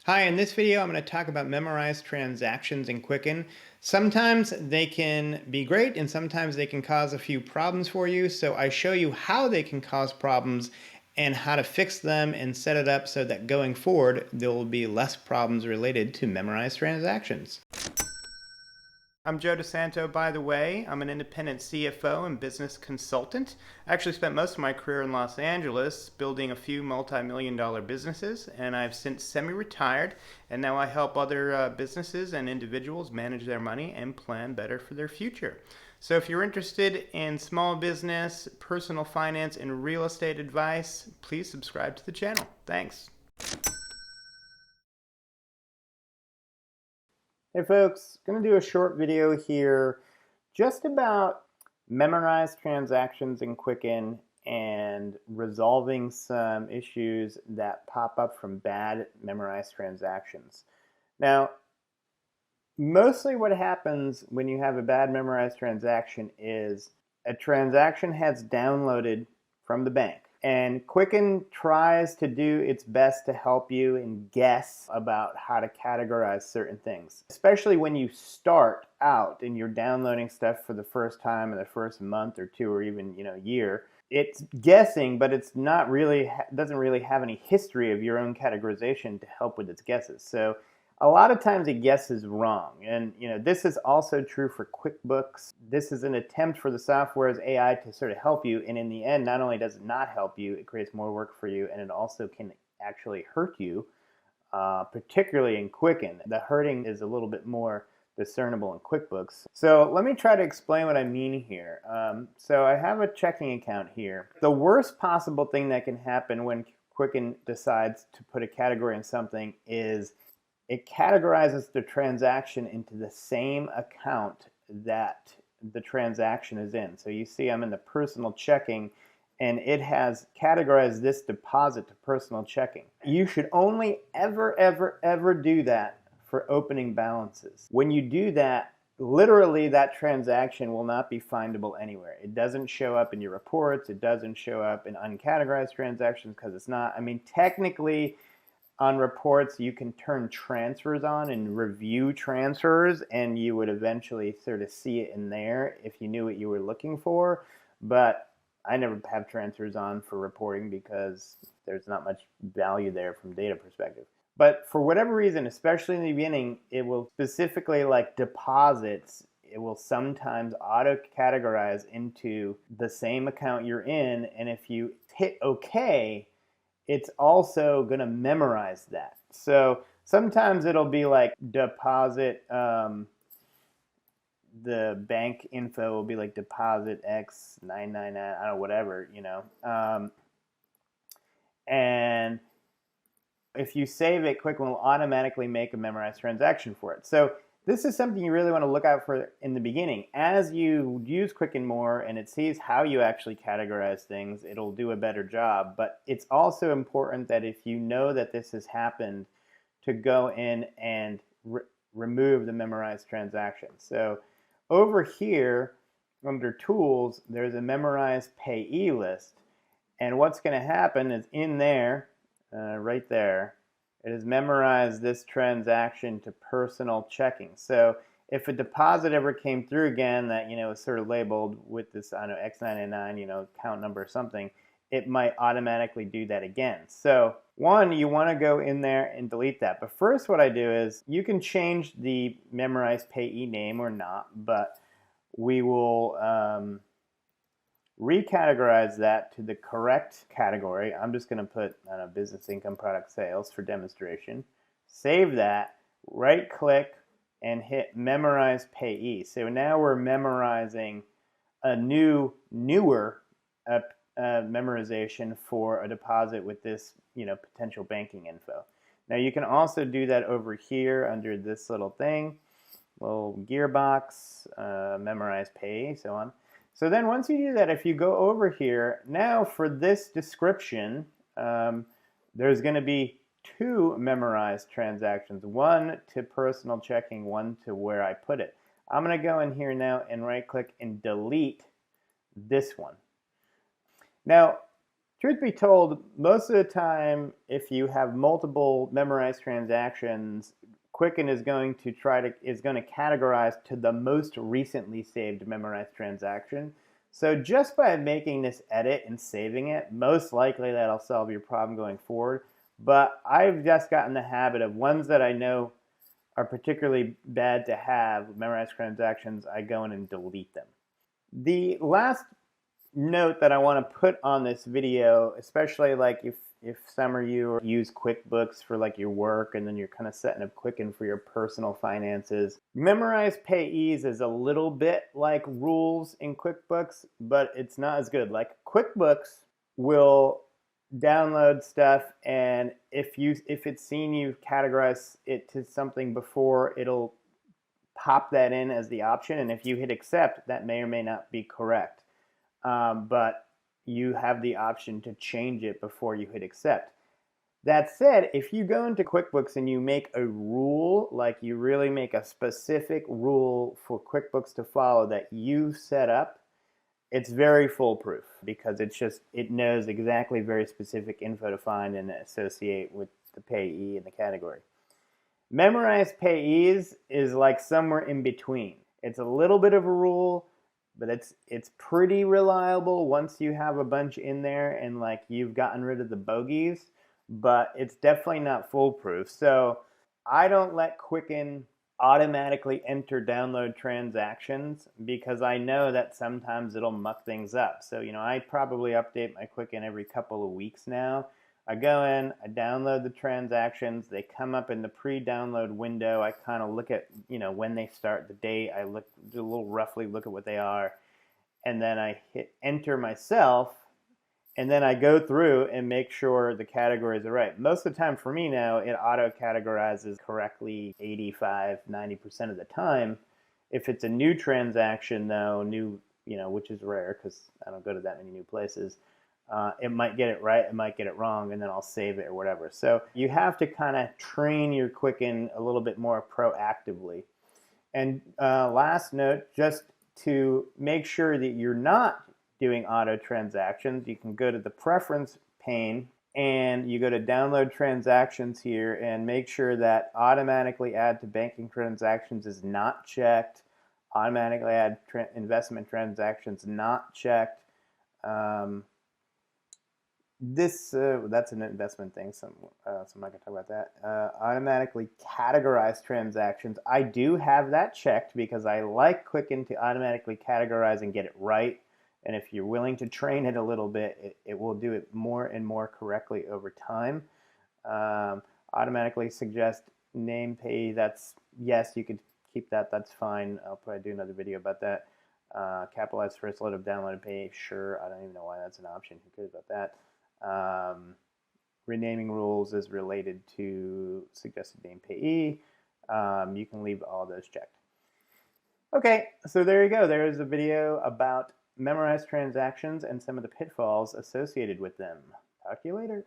Hi, in this video I'm going to talk about memorized transactions in Quicken. Sometimes they can be great and sometimes they can cause a few problems for you. So I show you how they can cause problems and how to fix them and set it up so that going forward there will be less problems related to memorized transactions. I'm Joe DiSanto, by the way. I'm an independent CFO and business consultant. I actually spent most of my career in Los Angeles building a few multi-million-dollar businesses, and I've since semi-retired, and now I help other businesses and individuals manage their money and plan better for their future. So if you're interested in small business, personal finance, and real estate advice, please subscribe to the channel. Thanks. Hey folks, going to do a short video here just about memorized transactions in Quicken and resolving some issues that pop up from bad memorized transactions. Now, mostly what happens when you have a bad memorized transaction is a transaction has downloaded from the bank. And Quicken tries to do its best to help you and guess about how to categorize certain things. Especially when you start out and you're downloading stuff for the first time in the first month or two or even year. It's guessing, but it's not really doesn't really have any history of your own categorization to help with its guesses. So a lot of times it guesses wrong, and this is also true for QuickBooks. This is an attempt for the software's AI to sort of help you, and in the end, not only does it not help you, it creates more work for you, and it also can actually hurt you, particularly in Quicken. The hurting is a little bit more discernible in QuickBooks. So let me try to explain what I mean here. So I have a checking account here. The worst possible thing that can happen when Quicken decides to put a category in something is it categorizes the transaction into the same account that the transaction is in. So you see I'm in the personal checking, and it has categorized this deposit to personal checking. You should only ever do that for opening balances. When you do that, literally that transaction will not be findable anywhere. It doesn't show up in your reports. It doesn't show up in uncategorized transactions because it's not. I mean, technically, on reports, you can turn transfers on and review transfers, and you would eventually sort of see it in there if you knew what you were looking for. But I never have transfers on for reporting because there's not much value there from data perspective. But for whatever reason, especially in the beginning, it will specifically, like deposits, it will sometimes auto-categorize into the same account you're in, and if you hit OK, it's also going to memorize that. So sometimes it'll be like deposit, the bank info will be like deposit X999, I don't know, whatever, and if you save it, Quicken will automatically make a memorized transaction for it. So this is something you really want to look out for in the beginning. As you use Quicken more and it sees how you actually categorize things, it'll do a better job. But it's also important that if you know that this has happened, to go in and remove the memorized transaction. So over here, under Tools, there's a memorized payee list. And what's going to happen is in there, right there, it has memorized this transaction to personal checking. So if a deposit ever came through again that is sort of labeled with this, I don't know, X999, account number or something, it might automatically do that again. So one, you want to go in there and delete that. But first what I do is you can change the memorized payee name or not, but we will recategorize that to the correct category. I'm just going to put business income product sales for demonstration. Save that, right click, and hit memorize payee. So now we're memorizing a newer memorization for a deposit with this potential banking info. Now you can also do that over here under this little thing, little gearbox, memorize payee, so on. So then once you do that, if you go over here, now for this description, there's going to be two memorized transactions, one to personal checking, one to where I put it. I'm going to go in here now and right click and delete this one. Now, Truth be told, most of the time, if you have multiple memorized transactions, Quicken is going to categorize to the most recently saved memorized transaction. So just by making this edit and saving it, most likely that'll solve your problem going forward. But I've just gotten the habit of ones that I know are particularly bad to have, memorized transactions, I go in and delete them. The last note that I want to put on this video, especially like if some of you use QuickBooks for like your work and then you're kind of setting up Quicken for your personal finances. Memorize payees is a little bit like rules in QuickBooks, but it's not as good. Like QuickBooks will download stuff, and if it's seen you categorize it to something before, it'll pop that in as the option, and if you hit accept, that may or may not be correct. But you have the option to change it before you hit accept. That said, if you go into QuickBooks and you make a rule, like you really make a specific rule for QuickBooks to follow that you set up, it's very foolproof because it knows exactly very specific info to find and associate with the payee in the category. Memorized payees is like somewhere in between. It's a little bit of a rule, but it's pretty reliable once you have a bunch in there and like you've gotten rid of the bogeys, but it's definitely not foolproof. So I don't let Quicken automatically enter download transactions because I know that sometimes it'll muck things up. So, I probably update my Quicken every couple of weeks now. I go in, I download the transactions, they come up in the pre-download window. I kind of look at, when they start, the date, do a little roughly look at what they are, and then I hit enter myself, and then I go through and make sure the categories are right. Most of the time for me now, it auto-categorizes correctly 85–90% of the time. If it's a new transaction though, which is rare because I don't go to that many new places, it might get it right, it might get it wrong, and then I'll save it or whatever. So you have to kind of train your Quicken a little bit more proactively. And last note, just to make sure that you're not doing auto transactions, you can go to the preference pane and you go to download transactions here and make sure that automatically add to banking transactions is not checked. Automatically add investment transactions not checked. That's an investment thing, so I'm not going to talk about that. Automatically categorize transactions. I do have that checked because I like Quicken to automatically categorize and get it right. And if you're willing to train it a little bit, it will do it more and more correctly over time. Automatically suggest name payee. That's yes, you could keep that. That's fine. I'll probably do another video about that. Capitalize first load of downloaded payee. Sure. I don't even know why that's an option. Who cares about that? Renaming rules is related to suggested name payee. You can leave all those checked. Okay, so there you go. There is a video about memorized transactions and some of the pitfalls associated with them. Talk to you later.